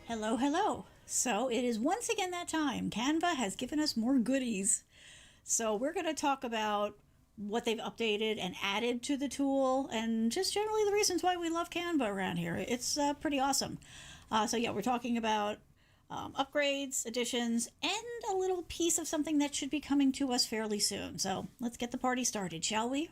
Hello, hello. So it is once again that time. Canva has given us more goodies. So we're going to talk about what they've updated and added to the tool and just generally the reasons why we love Canva around here. It's pretty awesome. So we're talking about upgrades, additions, and a little piece of something that should be coming to us fairly soon. So let's get the party started, shall we?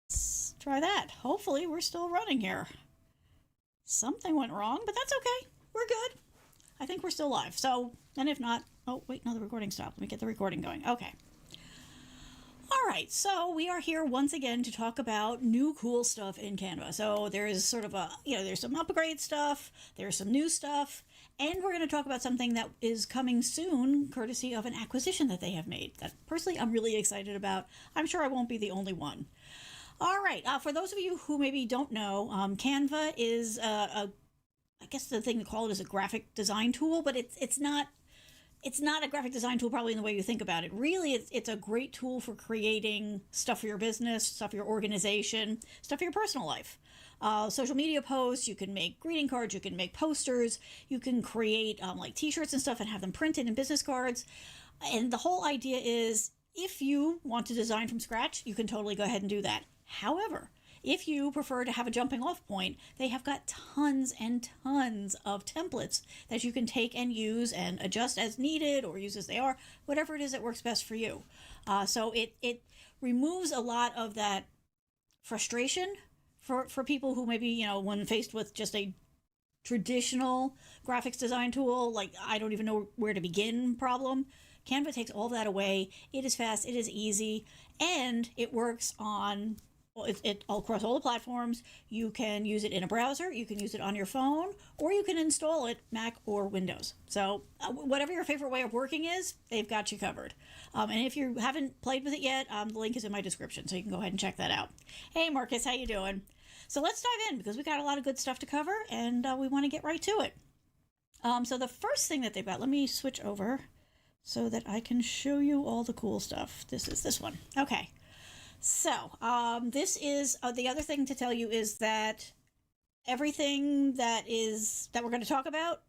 Let's try that. Hopefully we're still running here. Something went wrong, but that's okay. We're good. I think we're still live. So, and if not, oh, wait, no, the recording stopped. Let me get the recording going. Okay. All right, so we are here once again to talk about new cool stuff in Canva. So there is sort of there's some upgrade stuff, there's some new stuff, and we're going to talk about something that is coming soon, courtesy of an acquisition that they have made that personally I'm really excited about. I'm sure I won't be the only one. All right, for those of you who maybe don't know, Canva is I guess the thing to call it is a graphic design tool, but it's not a graphic design tool probably in the way you think about it. Really, it's a great tool for creating stuff for your business, stuff for your organization, stuff for your personal life. Social media posts, you can make greeting cards, you can make posters, you can create like t-shirts and stuff and have them printed in business cards. And the whole idea is if you want to design from scratch, you can totally go ahead and do that. However, if you prefer to have a jumping off point, they have got tons and tons of templates that you can take and use and adjust as needed or use as they are, whatever it is that works best for you. So it removes a lot of that frustration for people who maybe, when faced with just a traditional graphics design tool, like I don't even know where to begin problem. Canva takes all of that away. It is fast, it is easy, and it works on it all across all the platforms. You can use it in a browser, you can use it on your phone, or you can install it Mac or Windows. So whatever your favorite way of working is, they've got you covered. And if you haven't played with it yet, the link is in my description, so you can go ahead and check that out. Hey Marcus, how you doing? So let's dive in because we got a lot of good stuff to cover, and we want to get right to it. So the first thing that they've got, let me switch over so that I can show you all the cool stuff. This is this one. Okay. So, this is the other thing to tell you is that everything that we're going to talk about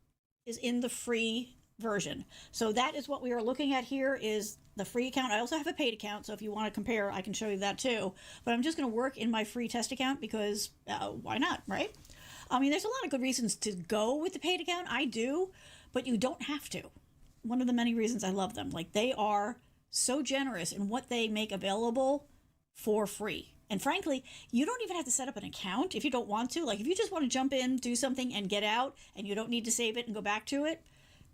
is in the free version. So that is what we are looking at here is the free account. I also have a paid account, so if you want to compare, I can show you that too. But I'm just going to work in my free test account because why not, right? I mean, there's a lot of good reasons to go with the paid account. I do, but you don't have to. One of the many reasons I love them. Like, they are so generous in what they make available for free. And frankly, you don't even have to set up an account if you don't want to. Like, if you just want to jump in, do something, and get out, and you don't need to save it and go back to it,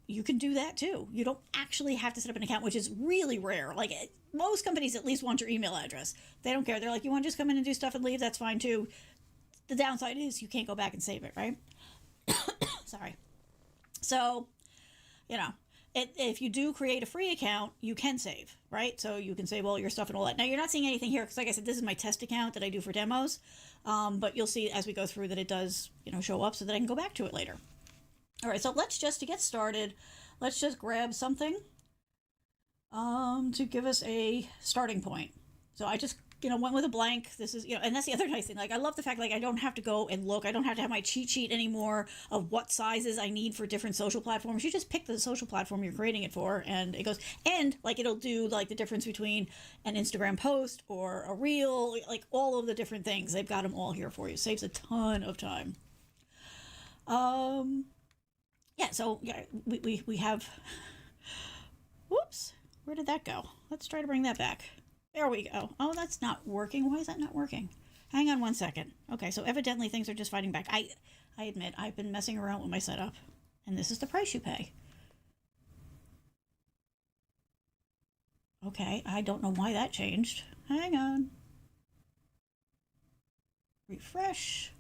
you can do that too. You don't actually have to set up an account, which is really rare. Like, most companies at least want your email address. They don't care. They're like, you want to just come in and do stuff and leave? That's fine too. The downside is you can't go back and save it, right? Sorry. So, if you do create a free account, you can save, right? So you can save all your stuff and all that. Now, you're not seeing anything here because, like I said, this is my test account that I do for demos. But you'll see as we go through that it does, show up so that I can go back to it later. All right, so let's just, to get started, let's just grab something to give us a starting point. So I just went with a blank. This is, and that's the other nice thing. Like, I love the fact, like, I don't have to go and look. I don't have to have my cheat sheet anymore of what sizes I need for different social platforms. You just pick the social platform you're creating it for, and it goes, and, like, it'll do, like, the difference between an Instagram post or a reel, like, all of the different things. They've got them all here for you. Saves a ton of time. We have, whoops, where did that go? Let's try to bring that back. There we go. Oh, that's not working. Why is that not working? Hang on one second. Okay, so evidently things are just fighting back. I admit, I've been messing around with my setup, and this is the price you pay. Okay, I don't know why that changed. Hang on. Refresh.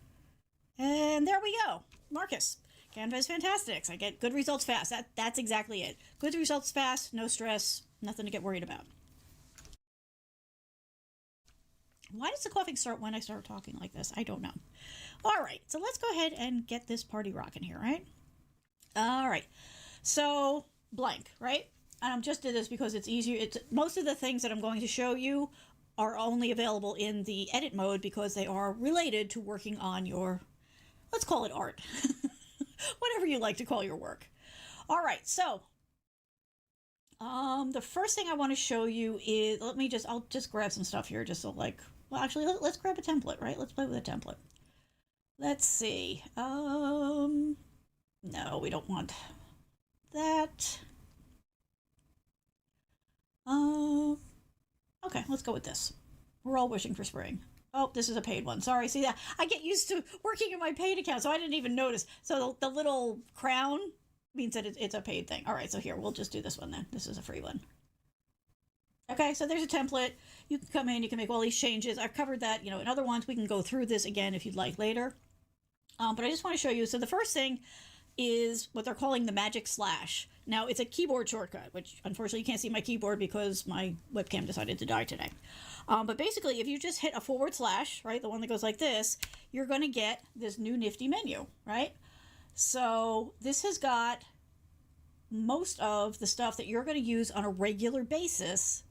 And there we go. Marcus. Canva is fantastic. I get good results fast. That's exactly it. Good results fast, no stress, nothing to get worried about. Why does the coughing start when I start talking like this? I don't know. All right, so let's go ahead and get this party rocking here, right? All right, so blank, right? And I just did this because it's easier. It's most of the things that I'm going to show you are only available in the edit mode because they are related to working on your, let's call it art, whatever you like to call your work. All right, so the first thing I want to show you is, I'll just grab some stuff here just so like, well, actually, let's grab a template, right? Let's play with a template. Let's see. No, we don't want that. Okay, let's go with this. We're all wishing for spring. Oh, this is a paid one. Sorry, see that? I get used to working in my paid account, so I didn't even notice. So the little crown means that it's a paid thing. All right, so here, we'll just do this one then. This is a free one. Okay, so there's a template. You can come in, you can make all these changes. I've covered that, in other ones. We can go through this again if you'd like later. But I just want to show you. So the first thing is what they're calling the magic slash. Now, it's a keyboard shortcut, which unfortunately you can't see my keyboard because my webcam decided to die today. But basically, if you just hit a /, right, the one that goes like this, you're going to get this new nifty menu, right? So this has got most of the stuff that you're going to use on a regular basis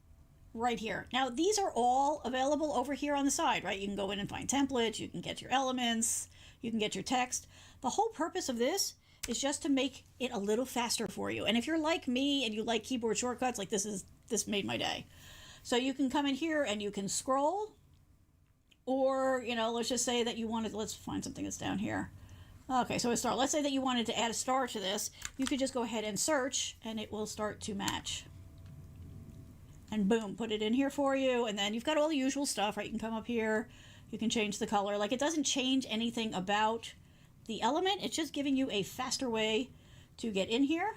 right here. Now, these are all available over here on the side, right? You can go in and find templates, you can get your elements, you can get your text. The whole purpose of this is just to make it a little faster for you. And if you're like me and you like keyboard shortcuts, like this made my day. So you can come in here and you can scroll, or, let's just say that you wanted, let's find something that's down here. Okay, so a star. Let's say that you wanted to add a star to this. You could just go ahead and search and it will start to match. And boom, put it in here for you. And then you've got all the usual stuff, right? You can come up here, you can change the color. Like, it doesn't change anything about the element. It's just giving you a faster way to get in here.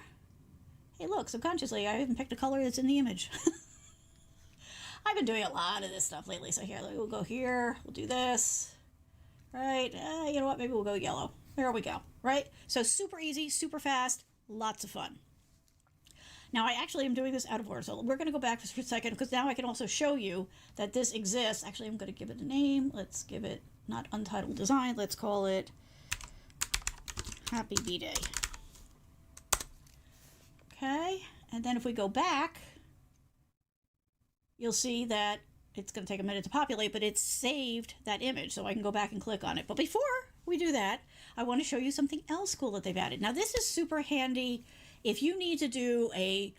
Hey, look, subconsciously, I even picked a color that's in the image. I've been doing a lot of this stuff lately. So here, we'll go here, we'll do this, right? You know what, maybe we'll go yellow. There we go, right? So super easy, super fast, lots of fun. Now, I actually am doing this out of order, so we're going to go back for a second because now I can also show you that this exists. Actually, I'm going to give it a name. Let's give it, not Untitled Design, let's call it Happy B-Day. Okay, and then if we go back, you'll see that it's going to take a minute to populate, but it's saved that image, so I can go back and click on it. But before we do that, I want to show you something else cool that they've added. Now, this is super handy if you need to do a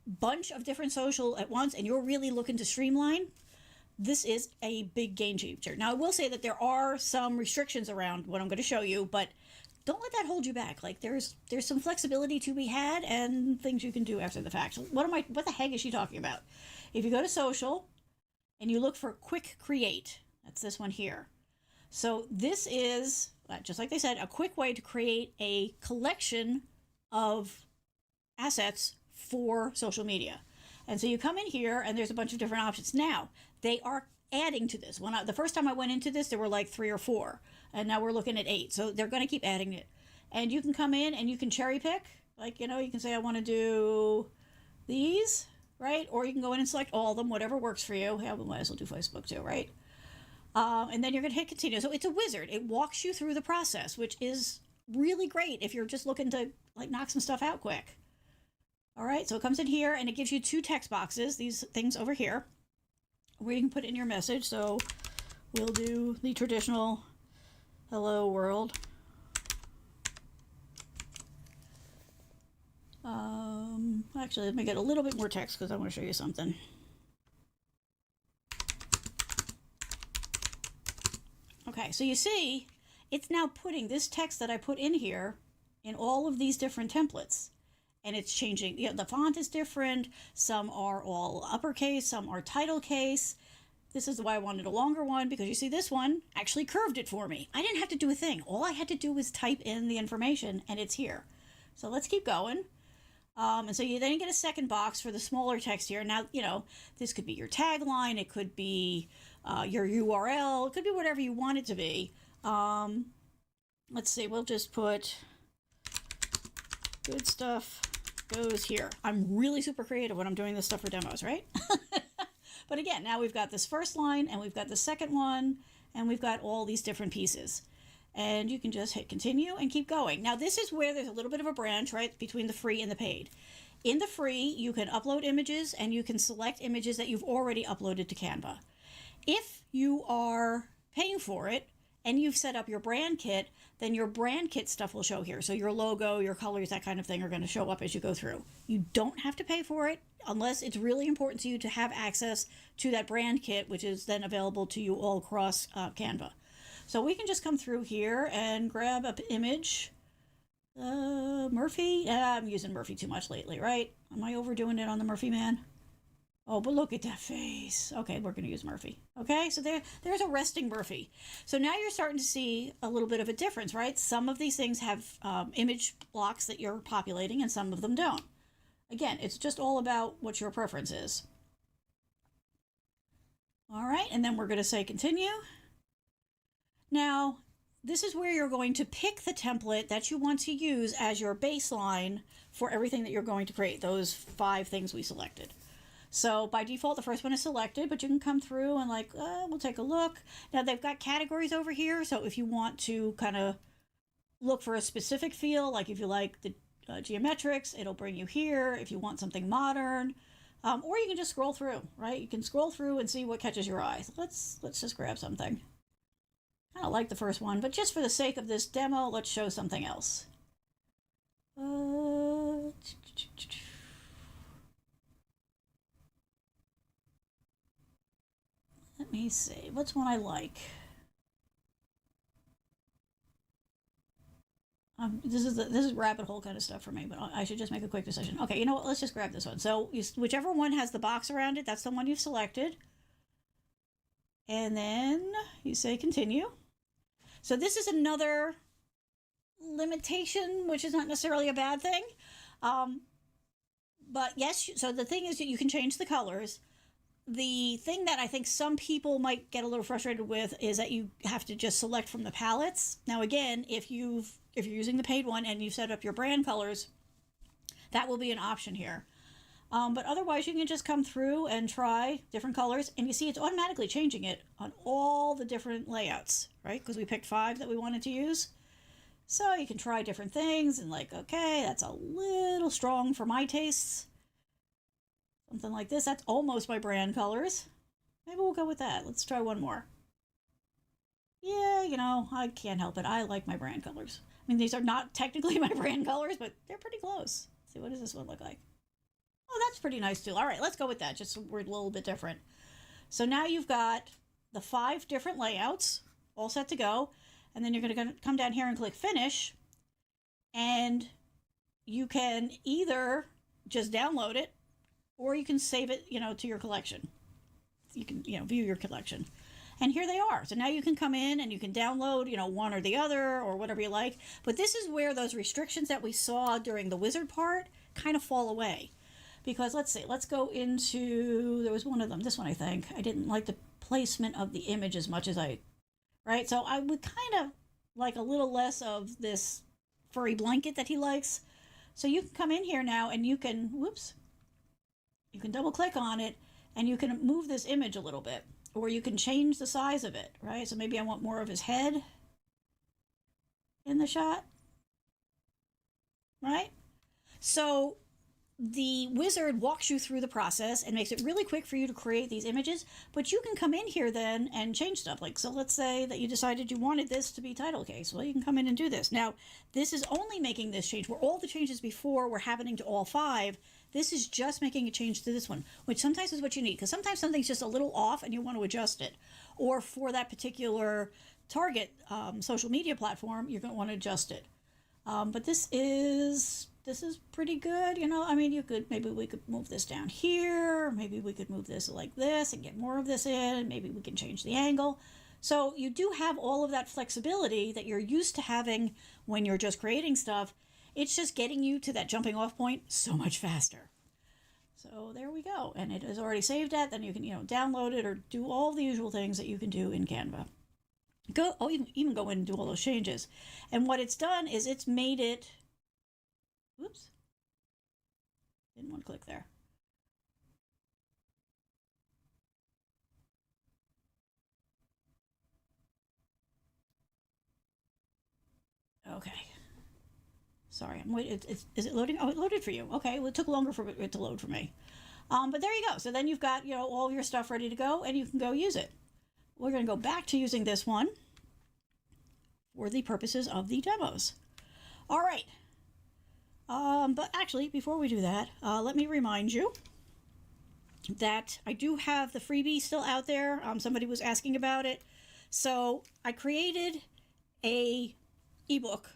bunch of different social at once and you're really looking to streamline. This is a big game changer. Now, I will say that there are some restrictions around what I'm going to show you, but don't let that hold you back. Like, there's some flexibility to be had and things you can do after the fact. What the heck is she talking about? If you go to social and you look for quick create, that's this one here. So this is, just like they said, a quick way to create a collection of assets for social media. And so you come in here and there's a bunch of different options. Now, they are adding to this. The first time I went into this, there were like 3 or 4, and now we're looking at 8. So they're going to keep adding it. And you can come in and you can cherry pick. Like, you can say, I want to do these, right? Or you can go in and select all of them, whatever works for you. Yeah, we might as well do Facebook too, right? And then you're going to hit continue. So it's a wizard. It walks you through the process, which is really great if you're just looking to like knock some stuff out quick. All right, so it comes in here and it gives you 2 text boxes, these things over here, where you can put in your message. So we'll do the traditional hello world. Actually, let me get a little bit more text because I want to show you something. Okay, so you see, it's now putting this text that I put in here in all of these different templates. And it's changing. The font is different. Some are all uppercase, some are title case. This is why I wanted a longer one, because you see this one actually curved it for me. I didn't have to do a thing. All I had to do was type in the information and it's here. So let's keep going. And so you then get a second box for the smaller text here. Now, this could be your tagline. It could be your URL. It could be whatever you want it to be. Let's see. We'll just put good stuff goes here. I'm really super creative when I'm doing this stuff for demos, right? But again, now we've got this first line and we've got the second one and we've got all these different pieces. And you can just hit continue and keep going. Now this is where there's a little bit of a branch, right, between the free and the paid. In the free, you can upload images and you can select images that you've already uploaded to Canva. If you are paying for it and you've set up your brand kit, then your brand kit stuff will show here. So your logo, your colors, that kind of thing are going to show up as you go through. You don't have to pay for it unless it's really important to you to have access to that brand kit, which is then available to you all across Canva. So we can just come through here and grab an image. Murphy? I'm using Murphy too much lately, right? Am I overdoing it on the Murphy man? Oh, but look at that face. Okay, we're going to use Murphy. Okay, so there's a resting Murphy. So now you're starting to see a little bit of a difference, right? Some of these things have image blocks that you're populating and some of them don't. Again, it's just all about what your preference is. All right, and then we're going to say continue. Now, this is where you're going to pick the template that you want to use as your baseline for everything that you're going to create, those 5 things we selected. So by default, the first one is selected, but you can come through and we'll take a look. Now they've got categories over here. So if you want to kind of look for a specific feel, like if you like the geometrics, it'll bring you here. If you want something modern, or you can just scroll through, right? You can scroll through and see what catches your eye. So let's just grab something. I kind of like the first one, but just for the sake of this demo, let's show something else. Let me see. What's one I like? This is rabbit hole kind of stuff for me, but I should just make a quick decision. Okay, you know what? Let's just grab this one. So whichever one has the box around it, that's the one you've selected. And then you say continue. So this is another limitation, which is not necessarily a bad thing. But yes, so the thing is that you can change the colors. The thing that I think some people might get a little frustrated with is that you have to just select from the palettes. Now, again, if you're using the paid one and you've set up your brand colors, that will be an option here. But otherwise, you can just come through and try different colors. And you see it's automatically changing it on all the different layouts, right? Because we picked 5 that we wanted to use. So you can try different things and okay, that's a little strong for my tastes. Something like this. That's almost my brand colors. Maybe we'll go with that. Let's try one more. Yeah, I can't help it. I like my brand colors. I mean, these are not technically my brand colors, but they're pretty close. Let's see, what does this one look like? Oh, that's pretty nice too. All right, let's go with that. Just so we're a little bit different. So now you've got the 5 different layouts all set to go. And then you're going to come down here and click finish. And you can either just download it or you can save it, to your collection. You can, view your collection. And here they are. So now you can come in and you can download, one or the other or whatever you like. But this is where those restrictions that we saw during the wizard part kind of fall away. Because let's see, let's go into, there was one of them, this one I think. I didn't like the placement of the image as much as right? So I would kind of like a little less of this furry blanket that he likes. So you can come in here now and you can, you can double click on it and you can move this image a little bit, or you can change the size of it, right? So maybe I want more of his head in the shot, right? So the wizard walks you through the process and makes it really quick for you to create these images, but you can come in here then and change stuff. So let's say that you decided you wanted this to be title case. Well, you can come in and do this. Now, this is only making this change where all the changes before were happening to all 5. This is just making a change to this one, which sometimes is what you need, because sometimes something's just a little off and you want to adjust it. Or for that particular target social media platform, you're going to want to adjust it. But this is pretty good, I mean, maybe we could move this down here, maybe we could move this like this and get more of this in, maybe we can change the angle. So you do have all of that flexibility that you're used to having when you're just creating stuff. It's just getting you to that jumping off point so much faster. So there we go. And it is already saved at, then you can, download it or do all the usual things that you can do in Canva. Even go in and do all those changes. And what it's done is it's made it, didn't want to click there. Sorry, I'm waiting. Is it loading? Oh, it loaded for you. Okay, well, it took longer for it to load for me. But there you go. So then you've got, all your stuff ready to go, and you can go use it. We're going to go back to using this one for the purposes of the demos. All right. But actually, before we do that, let me remind you that I do have the freebie still out there. Somebody was asking about it. So I created a ebook.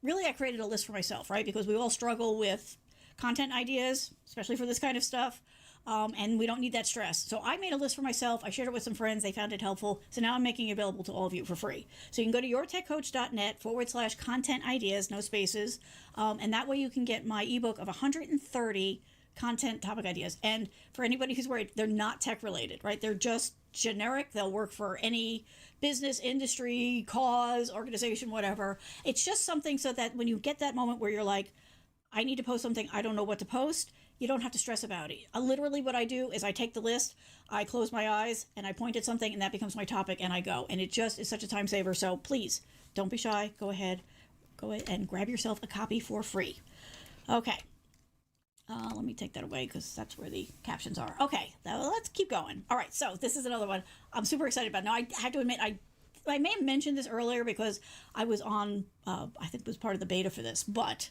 Really, I created a list for myself, right? Because we all struggle with content ideas, especially for this kind of stuff. And we don't need that stress. So I made a list for myself. I shared it with some friends. They found it helpful. So now I'm making it available to all of you for free. So you can go to yourtechcoach.net/content ideas, no spaces. And that way you can get my ebook of 130 content topic ideas. And for anybody who's worried, they're not tech related, right? They're just generic. They'll work for any business, industry, cause, organization, whatever. It's just something so that when you get that moment where you're like, I need to post something, I don't know what to post, you don't have to stress about it. Literally what I do is I take the list, I close my eyes, and I point at something, and that becomes my topic, and I go. And it just is such a time saver. So please, don't be shy. Go ahead and grab yourself a copy for free. Okay. Let me take that away because that's where the captions are. Okay, now let's keep going. All right, so this is another one I'm super excited about. Now, I have to admit, I may have mentioned this earlier because I was on, I think it was part of the beta for this, but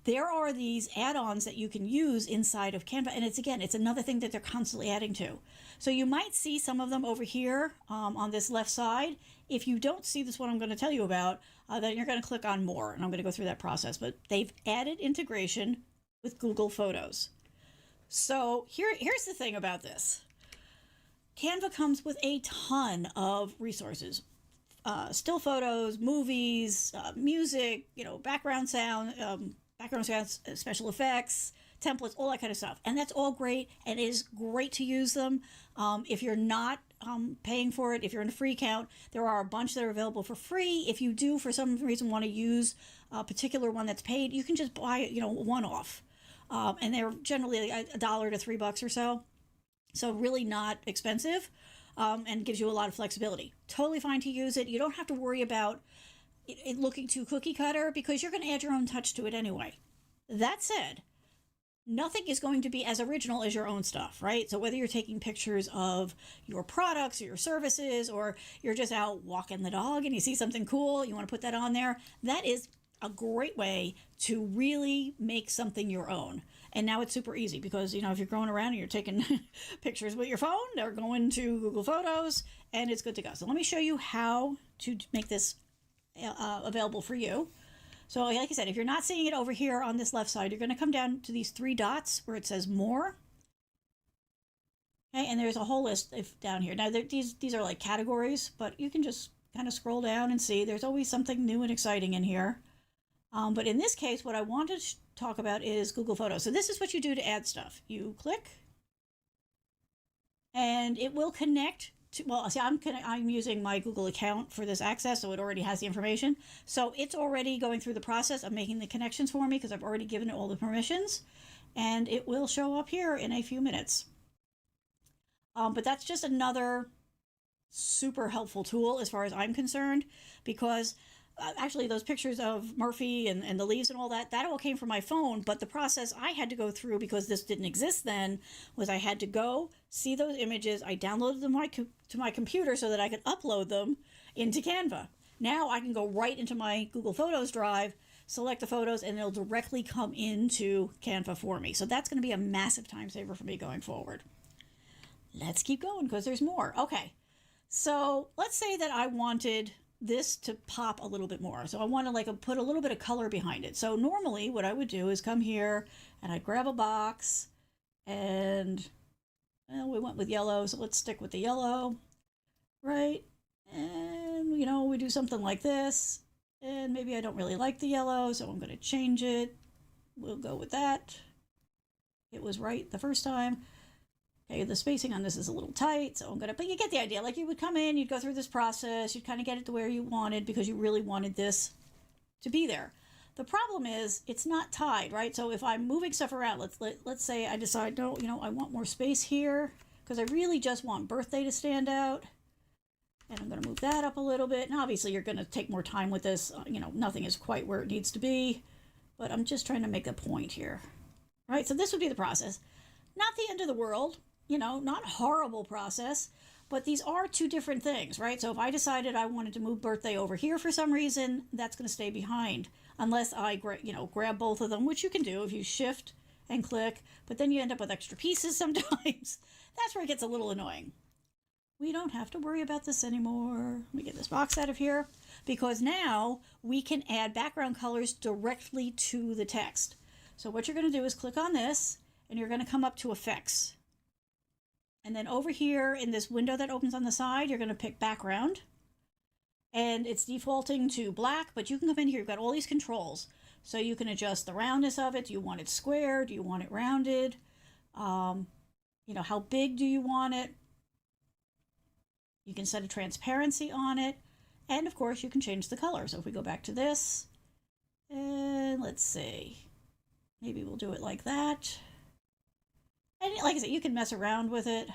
there are these add-ons that you can use inside of Canva, and it's another thing that they're constantly adding to. So you might see some of them over here on this left side. If you don't see this one I'm going to tell you about, then you're going to click on more, and I'm going to go through that process. But they've added integration with Google Photos. So here's the thing about this. Canva comes with a ton of resources. Still photos, movies, music, background sounds, special effects, templates, all that kind of stuff. And that's all great, and it is great to use them. If you're not paying for it, if you're in a free account, there are a bunch that are available for free. If you do, for some reason, want to use a particular one that's paid, you can just buy, one off. And they're generally $1 to $3 or so. So really not expensive, and gives you a lot of flexibility. Totally fine to use it. You don't have to worry about it looking too cookie cutter because you're going to add your own touch to it anyway. That said, nothing is going to be as original as your own stuff, right? So whether you're taking pictures of your products or your services, or you're just out walking the dog and you see something cool, you want to put that on there, that is a great way to really make something your own. And now it's super easy because, if you're going around and you're taking pictures with your phone, they're going to Google Photos and it's good to go. So let me show you how to make this available for you. So like I said, if you're not seeing it over here on this left side, you're going to come down to these 3 dots where it says more. Okay, and there's a whole list down here. Now these are like categories, but you can just kind of scroll down and see there's always something new and exciting in here. But in this case, what I want to talk about is Google Photos. So this is what you do to add stuff. You click, and it will connect to, well, see, I'm using my Google account for this access, so it already has the information. So it's already going through the process of making the connections for me because I've already given it all the permissions, and it will show up here in a few minutes. But that's just another super helpful tool as far as I'm concerned, because actually those pictures of Murphy and the leaves and all that all came from my phone. But the process I had to go through, because this didn't exist then, was I had to go see those images. I downloaded them to my computer so that I could upload them into Canva. Now I can go right into my Google Photos drive, select the photos, and it'll directly come into Canva for me. So that's going to be a massive time saver for me going forward. Let's keep going because there's more. Okay, so let's say that I wanted this to pop a little bit more. So I want to put a little bit of color behind it. So normally what I would do is come here and I'd grab a box, and we went with yellow, so let's stick with the yellow, right? And we do something like this, and maybe I don't really like the yellow, so I'm going to change it. We'll go with that. It was right the first time. Okay, the spacing on this is a little tight, so but you get the idea. You would come in, you'd go through this process, you'd kind of get it to where you wanted because you really wanted this to be there. The problem is it's not tied, right? So if I'm moving stuff around, let's say I decide, no, I want more space here because I really just want birthday to stand out. And I'm going to move that up a little bit. And obviously you're going to take more time with this. Nothing is quite where it needs to be. but I'm just trying to make a point here. All right, so this would be the process. Not the end of the world, not horrible process, but these are two different things, right? So if I decided I wanted to move birthday over here for some reason, that's going to stay behind unless I, grab both of them, which you can do if you shift and click, but then you end up with extra pieces sometimes. That's where it gets a little annoying. We don't have to worry about this anymore. Let me get this box out of here because now we can add background colors directly to the text. So what you're going to do is click on this and you're going to come up to effects. And then over here in this window that opens on the side, you're going to pick background. And it's defaulting to black, but you can come in here. You've got all these controls. So you can adjust the roundness of it. Do you want it square? Do you want it rounded? How big do you want it? You can set a transparency on it. And of course, you can change the color. So if we go back to this, and let's see, maybe we'll do it like that. And like I said, you can mess around with it.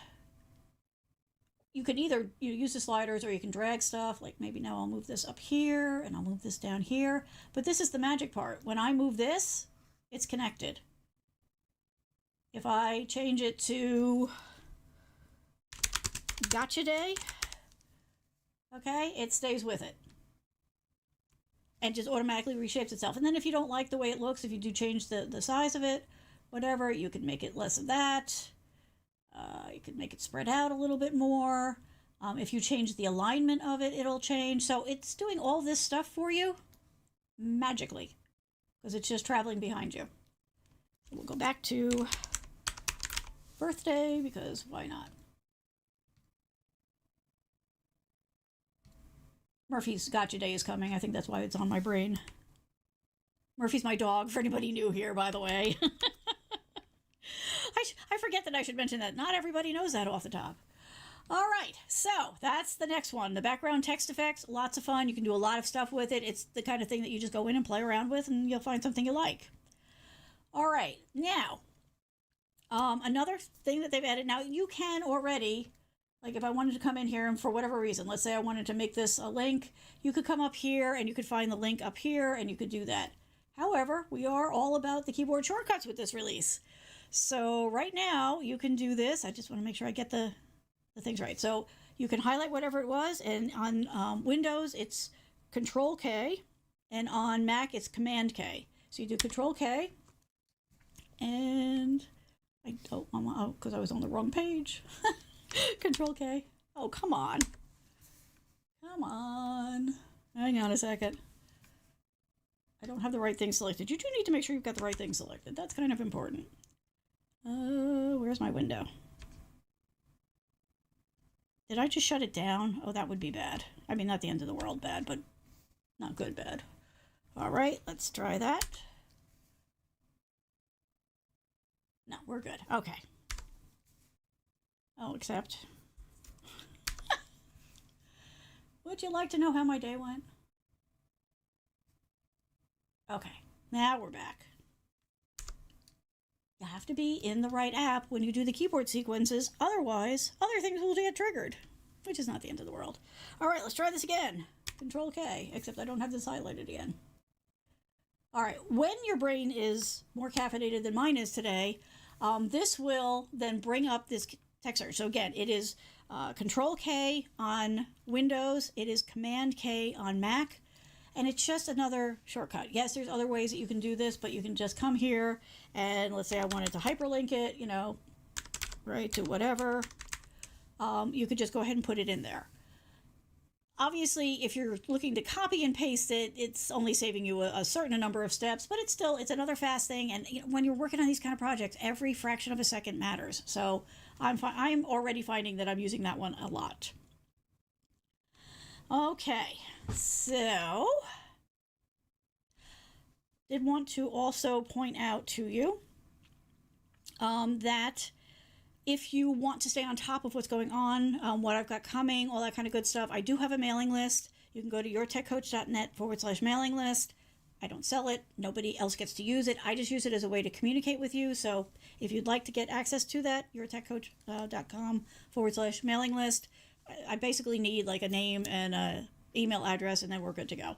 You can either use the sliders or you can drag stuff. Like maybe now I'll move this up here and I'll move this down here. But this is the magic part. When I move this, it's connected. If I change it to Gotcha Day, okay, it stays with it. And just automatically reshapes itself. And then if you don't like the way it looks, if you do change the size of it, whatever, you can make it less of that. You can make it spread out a little bit more. If you change the alignment of it, it'll change. So it's doing all this stuff for you magically because it's just traveling behind you. So we'll go back to birthday because why not? Murphy's Gotcha Day is coming. I think that's why it's on my brain. Murphy's my dog, for anybody new here, by the way. I forget that I should mention that. Not everybody knows that off the top. All right, so that's the next one. The background text effects, lots of fun. You can do a lot of stuff with it. It's the kind of thing that you just go in and play around with and you'll find something you like. All right, now, another thing that they've added. Now, you can already, like if I wanted to come in here and for whatever reason, let's say I wanted to make this a link, you could come up here and you could find the link up here and you could do that. However, we are all about the keyboard shortcuts with this release. So right now you can do this. I just want to make sure I get the things right. So you can highlight whatever it was, and on Windows it's Control K, and on Mac it's Command K. So you do Control K, and because I was on the wrong page. Control K. Oh, come on. Hang on a second. I don't have the right thing selected. You do need to make sure you've got the right thing selected. That's kind of important. Where's my window? Did I just shut it down? Oh, that would be bad. I mean, not the end of the world bad, but not good bad. All right, let's try that. No, we're good. Okay. I'll accept. Would you like to know how my day went? Okay, now we're back. You have to be in the right app when you do the keyboard sequences. Otherwise, other things will get triggered, which is not the end of the world. All right, let's try this again. Control K, except I don't have this highlighted again. All right, when your brain is more caffeinated than mine is today, this will then bring up this text search. So again, it is Control K on Windows. It is Command K on Mac. And it's just another shortcut. Yes, there's other ways that you can do this, but you can just come here and let's say I wanted to hyperlink it, right, to whatever. You could just go ahead and put it in there. Obviously, if you're looking to copy and paste it, it's only saving you a certain number of steps, but it's another fast thing. And when you're working on these kind of projects, every fraction of a second matters. So I'm already finding that I'm using that one a lot. Okay, so did want to also point out to you that if you want to stay on top of what's going on, what I've got coming, all that kind of good stuff, I do have a mailing list. You can go to yourtechcoach.net/mailing list. I don't sell it. Nobody else gets to use it. I just use it as a way to communicate with you. So if you'd like to get access to that, yourtechcoach.com/mailing list. I basically need like a name and a email address, and then we're good to go.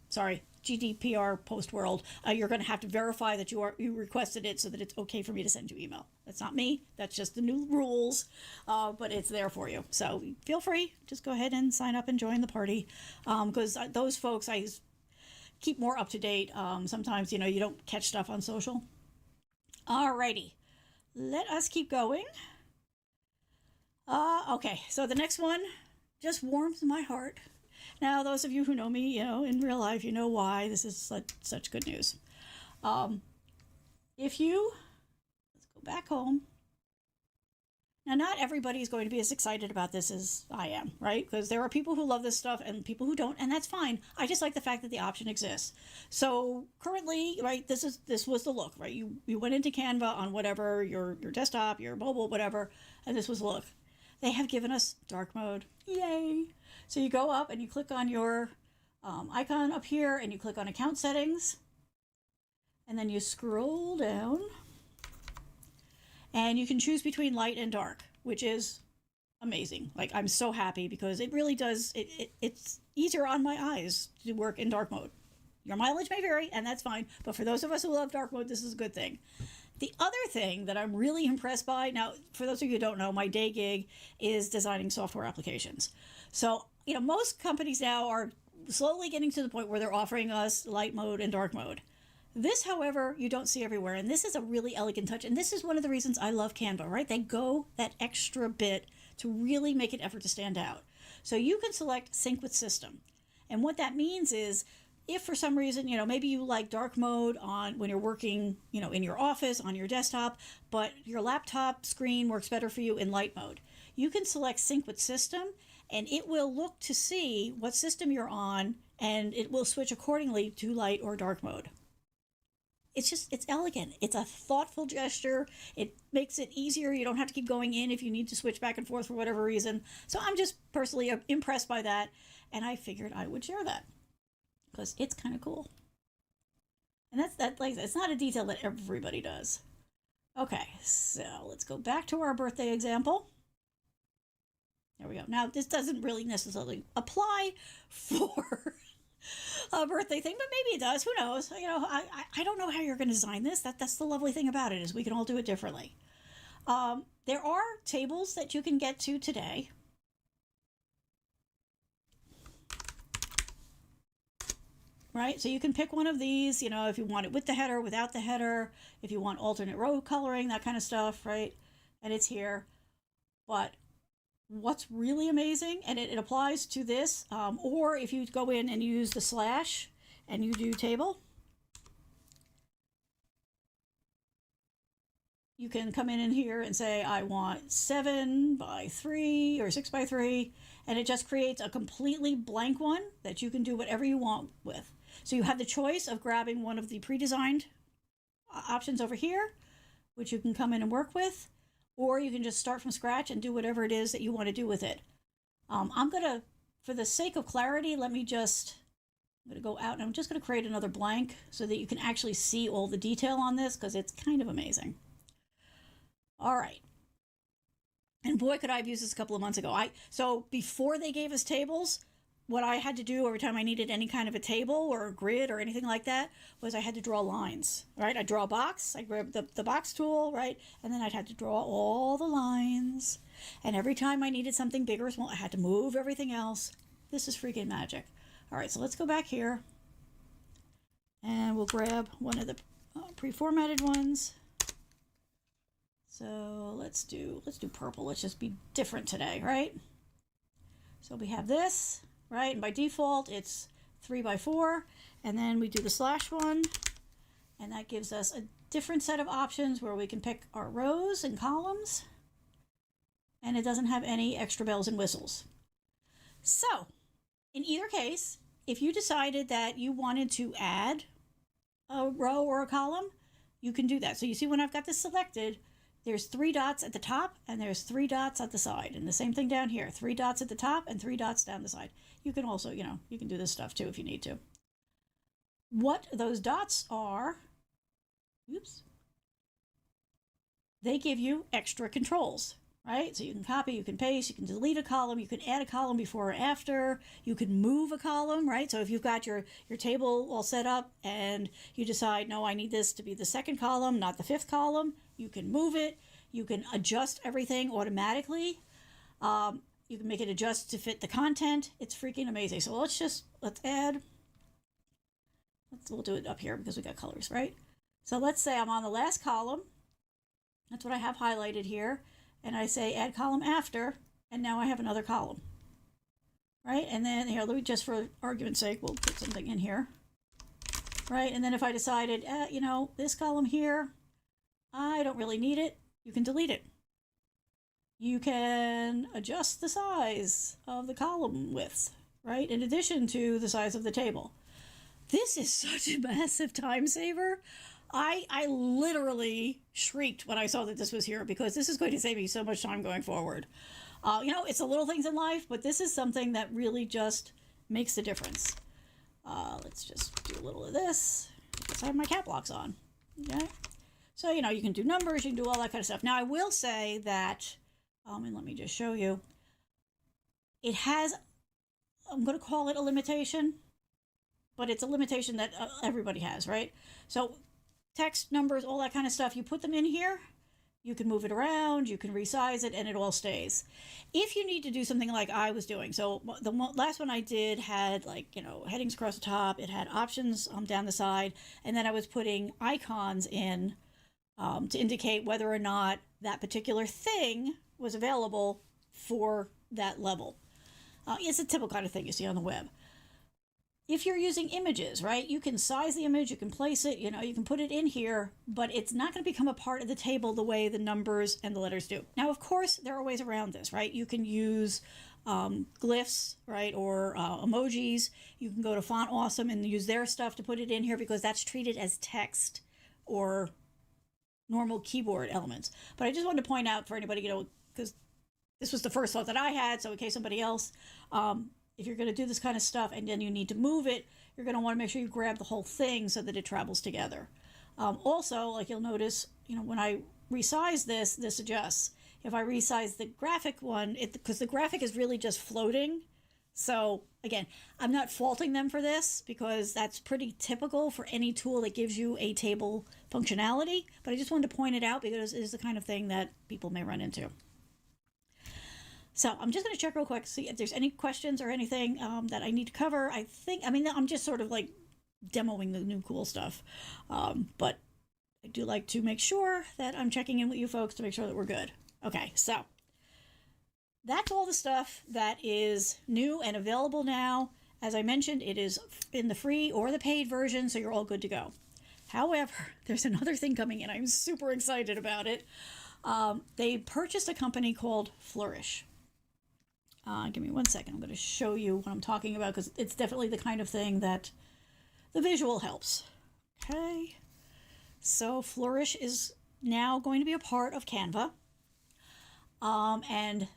Sorry, GDPR post world. You're going to have to verify that you requested it so that it's okay for me to send you email. That's not me. That's just the new rules, but it's there for you. So feel free. Just go ahead and sign up and join the party, because those folks I keep more up to date. Sometimes, you don't catch stuff on social. Alrighty, let us keep going. Okay, so the next one just warms my heart. Now, those of you who know me, in real life, you know why this is such good news. Let's go back home. Now, not everybody is going to be as excited about this as I am, right? Because there are people who love this stuff and people who don't, and that's fine. I just like the fact that the option exists. So currently, right, this was the look, right? You went into Canva on whatever, your desktop, your mobile, whatever, and this was the look. They have given us dark mode. Yay! So you go up and you click on your icon up here and you click on account settings. And then you scroll down. And you can choose between light and dark, which is amazing. Like, I'm so happy because it really does, it's easier on my eyes to work in dark mode. Your mileage may vary, and that's fine. But for those of us who love dark mode, this is a good thing. The other thing that I'm really impressed by, now, for those of you who don't know, my day gig is designing software applications. So, most companies now are slowly getting to the point where they're offering us light mode and dark mode. This, however, you don't see everywhere, and this is a really elegant touch, and this is one of the reasons I love Canva, right? They go that extra bit to really make an effort to stand out. So you can select Sync with System, and what that means is, if for some reason, maybe you like dark mode on when you're working, in your office, on your desktop, but your laptop screen works better for you in light mode, you can select Sync with System, and it will look to see what system you're on, and it will switch accordingly to light or dark mode. It's elegant. It's a thoughtful gesture. It makes it easier. You don't have to keep going in if you need to switch back and forth for whatever reason. So I'm just personally impressed by that, and I figured I would share that because it's kind of cool. And it's not a detail that everybody does. Okay, so let's go back to our birthday example. There we go. Now, this doesn't really necessarily apply for a birthday thing, but maybe it does. Who knows? I don't know how you're going to design this. That's the lovely thing about it, is we can all do it differently. There are tables that you can get to today. Right? So you can pick one of these, if you want it with the header, without the header, if you want alternate row coloring, that kind of stuff, right? And it's here. But what's really amazing, and it applies to this, or if you go in and use the slash and you do table, you can come in here and say, I want 7 by 3 or 6 by 3, and it just creates a completely blank one that you can do whatever you want with. So you have the choice of grabbing one of the pre-designed options over here, which you can come in and work with, or you can just start from scratch and do whatever it is that you want to do with it. I'm going to, for the sake of clarity, I'm going to go out and I'm just going to create another blank so that you can actually see all the detail on this, because it's kind of amazing. All right. And boy, could I have used this a couple of months ago. So before they gave us tables, what I had to do every time I needed any kind of a table or a grid or anything like that was I had to draw lines, right? I'd draw a box, I'd grab the box tool, right? And then I'd have to draw all the lines. And every time I needed something bigger or small, I had to move everything else. This is freaking magic. All right, so let's go back here. And we'll grab one of the pre-formatted ones. So let's do purple. Let's just be different today, right? So we have this. Right, and by default it's 3 by 4, and then we do the slash one, and that gives us a different set of options where we can pick our rows and columns, and it doesn't have any extra bells and whistles. So in either case, if you decided that you wanted to add a row or a column, you can do that. So you see when I've got this selected, there's 3 dots at the top and there's 3 dots at the side, and the same thing down here, 3 dots at the top and 3 dots down the side. You can also, you can do this stuff too if you need to. What those dots are, they give you extra controls, right? So you can copy, you can paste, you can delete a column, you can add a column before or after, you can move a column, right? So if you've got your table all set up and you decide, no, I need this to be the second column, not the fifth column, you can move it. You can adjust everything automatically. You can make it adjust to fit the content. It's freaking amazing. So let's add, we'll do it up here because we got colors, right? So let's say I'm on the last column. That's what I have highlighted here. And I say add column after, and now I have another column, right? And then here, let me just for argument's sake, we'll put something in here, right? And then if I decided, this column here, I don't really need it, you can delete it. You can adjust the size of the column width, right? In addition to the size of the table. This is such a massive time saver. I literally shrieked when I saw that this was here because this is going to save me so much time going forward. It's the little things in life, but this is something that really just makes a difference. Let's just do a little of this. Let's have my cap locks on. Okay. So, you can do numbers, you can do all that kind of stuff. Now, I will say that, and let me just show you, it has, I'm going to call it a limitation, but it's a limitation that everybody has, right? So text, numbers, all that kind of stuff, you put them in here, you can move it around, you can resize it, and it all stays. If you need to do something like I was doing, so the last one I did had headings across the top, it had options down the side, and then I was putting icons in to indicate whether or not that particular thing was available for that level. It's a typical kind of thing you see on the web. If you're using images, right, you can size the image, you can place it, you can put it in here, but it's not going to become a part of the table the way the numbers and the letters do. Now, of course, there are ways around this, right? You can use glyphs, right, or emojis. You can go to Font Awesome and use their stuff to put it in here because that's treated as text or normal keyboard elements. But I just wanted to point out for anybody, because this was the first thought that I had, so in case somebody else, if you're going to do this kind of stuff and then you need to move it, you're going to want to make sure you grab the whole thing so that it travels together. Also, like you'll notice, when I resize this adjusts. If I resize the graphic one, because the graphic is really just floating. So again, I'm not faulting them for this because that's pretty typical for any tool that gives you a table functionality. But I just wanted to point it out because it is the kind of thing that people may run into. So I'm just going to check real quick, see if there's any questions or anything that I need to cover. I'm just sort of like demoing the new cool stuff. But I do like to make sure that I'm checking in with you folks to make sure that we're good. Okay, so that's all the stuff that is new and available now. As I mentioned, it is in the free or the paid version, so you're all good to go. However, there's another thing coming in. I'm super excited about it. They purchased a company called Flourish. Give me 1 second. I'm going to show you what I'm talking about because it's definitely the kind of thing that the visual helps. Okay. So Flourish is now going to be a part of Canva. And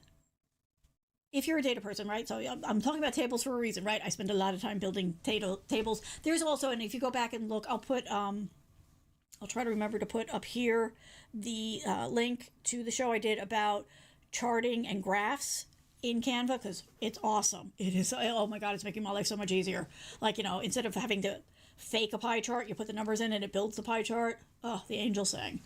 if you're a data person, right? So I'm talking about tables for a reason, right? I spend a lot of time building tables. There's also, and if you go back and look, I'll try to remember to put up here the link to the show I did about charting and graphs in Canva because it's awesome. It is, oh my God, it's making my life so much easier. Like, instead of having to fake a pie chart, you put the numbers in and it builds the pie chart. Oh, the angel sang.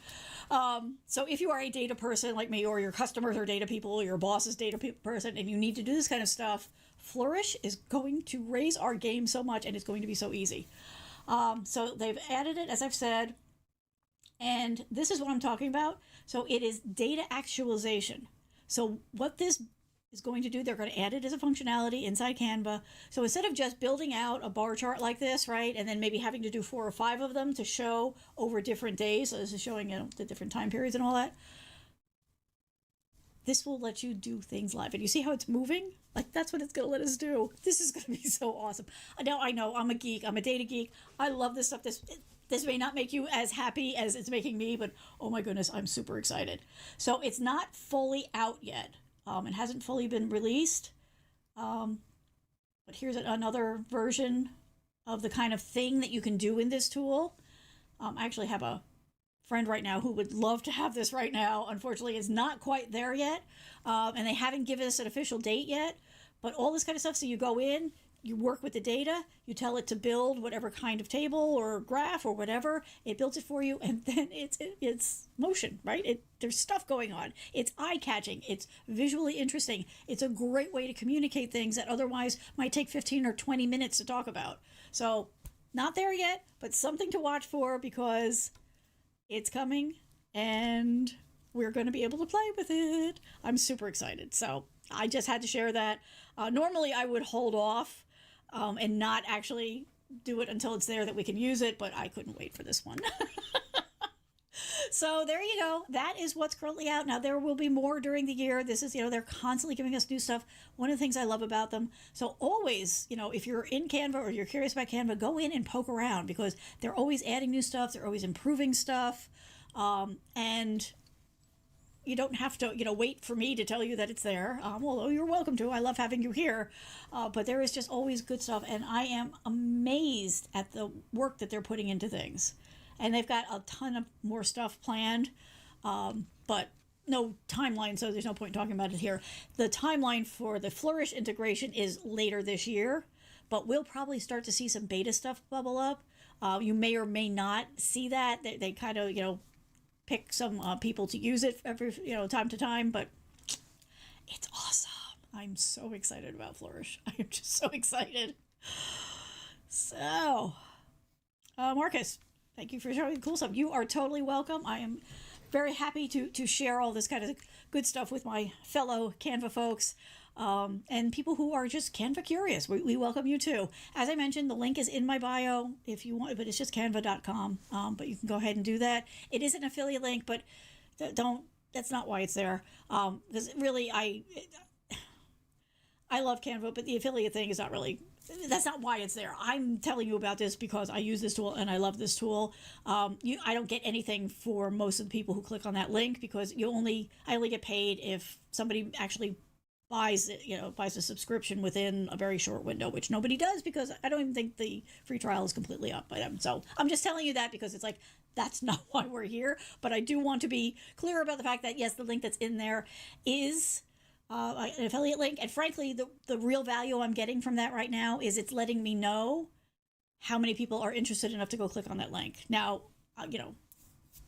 So if you are a data person like me, or your customers are data people, or your boss is data person, and you need to do this kind of stuff, Flourish is going to raise our game so much, and it's going to be so easy. So they've added it, as I've said, and this is what I'm talking about. So it is data actualization. So what this is going to do, they're going to add it as a functionality inside Canva. So instead of just building out a bar chart like this, right, and then maybe having to do 4 or 5 of them to show over different days, so this is showing the different time periods and all that, this will let you do things live. And you see how it's moving? Like, that's what it's going to let us do. This is going to be so awesome. Now, I know I'm a geek. I'm a data geek. I love this stuff. This may not make you as happy as it's making me, but oh my goodness, I'm super excited. So it's not fully out yet. It hasn't fully been released, but here's another version of the kind of thing that you can do in this tool. I actually have a friend right now who would love to have this right now. Unfortunately, it's not quite there yet, and they haven't given us an official date yet. But all this kind of stuff, so you go in, you work with the data, you tell it to build whatever kind of table or graph or whatever, it builds it for you, and then it's motion, right? There's stuff going on. It's eye-catching. It's visually interesting. It's a great way to communicate things that otherwise might take 15 or 20 minutes to talk about. So not there yet, but something to watch for, because it's coming and we're going to be able to play with it. I'm super excited. So I just had to share that. Normally I would hold off and not actually do it until it's there that we can use it, but I couldn't wait for this one. So there you go. That is what's currently out. Now, there will be more during the year. This is, they're constantly giving us new stuff. One of the things I love about them. So always, if you're in Canva or you're curious about Canva, go in and poke around, because they're always adding new stuff. They're always improving stuff. And you don't have to, wait for me to tell you that it's there. Although you're welcome to. I love having you here. But there is just always good stuff. And I am amazed at the work that they're putting into things. And they've got a ton of more stuff planned, but no timeline, so there's no point in talking about it here. The timeline for the Flourish integration is later this year, but we'll probably start to see some beta stuff bubble up. You may or may not see that. They kind of, pick some people to use it every, time to time, but it's awesome. I'm so excited about Flourish. I am just so excited. So, Marcus, thank you for showing cool stuff. You are totally welcome. I am very happy to share all this kind of good stuff with my fellow Canva folks and people who are just Canva curious. We welcome you too. As I mentioned, the link is in my bio if you want, but it's just canva.com. But you can go ahead and do that. It is an affiliate link, but that's not why it's there. Because really, I love Canva, but the affiliate thing is not really, that's not why it's there. I'm telling you about this because I use this tool and I love this tool. I don't get anything for most of the people who click on that link, because I only get paid if somebody actually buys it, buys a subscription within a very short window, which nobody does, because I don't even think the free trial is completely up by them. So I'm just telling you that because it's like, that's not why we're here. But I do want to be clear about the fact that, yes, the link that's in there is an affiliate link. And frankly, the real value I'm getting from that right now is it's letting me know how many people are interested enough to go click on that link. Now, a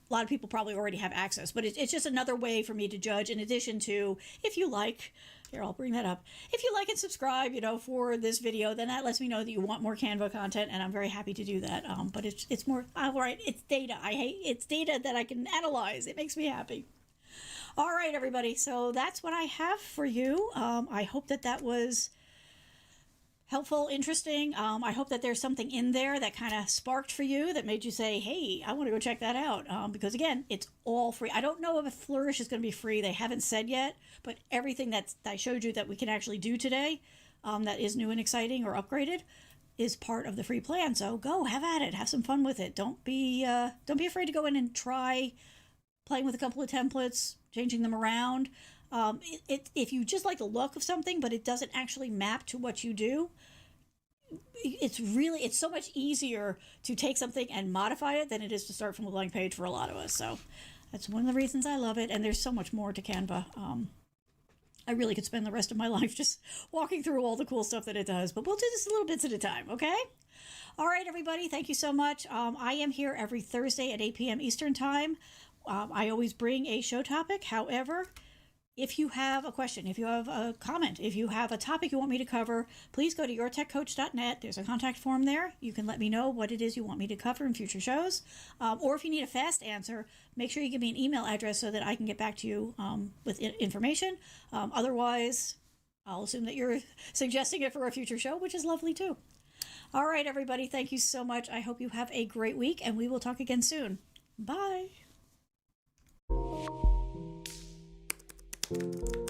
lot of people probably already have access, but it's just another way for me to judge, in addition to, if you like, here, I'll bring that up. If you like and subscribe, for this video, then that lets me know that you want more Canva content, and I'm very happy to do that. But it's more, all right, it's data. It's data that I can analyze. It makes me happy. All right, everybody. So that's what I have for you. I hope that was helpful, interesting. I hope that there's something in there that kind of sparked for you, that made you say, hey, I want to go check that out. Because again, it's all free. I don't know if Flourish is going to be free. They haven't said yet, but everything that I showed you that we can actually do today, that is new and exciting or upgraded, is part of the free plan. So go have at it. Have some fun with it. Don't be afraid to go in and try playing with a couple of templates, changing them around. If you just like the look of something, but it doesn't actually map to what you do, it's so much easier to take something and modify it than it is to start from a blank page for a lot of us. So that's one of the reasons I love it. And there's so much more to Canva. I really could spend the rest of my life just walking through all the cool stuff that it does, but we'll do this little bits at a time. Okay. All right, everybody. Thank you so much. I am here every Thursday at 8 p.m. Eastern time. I always bring a show topic. However, if you have a question, if you have a comment, if you have a topic you want me to cover, please go to yourtechcoach.net. There's a contact form there. You can let me know what it is you want me to cover in future shows. Or if you need a fast answer, make sure you give me an email address so that I can get back to you with information. Otherwise, I'll assume that you're suggesting it for a future show, which is lovely too. All right, everybody. Thank you so much. I hope you have a great week, and we will talk again soon. Bye. Thank you.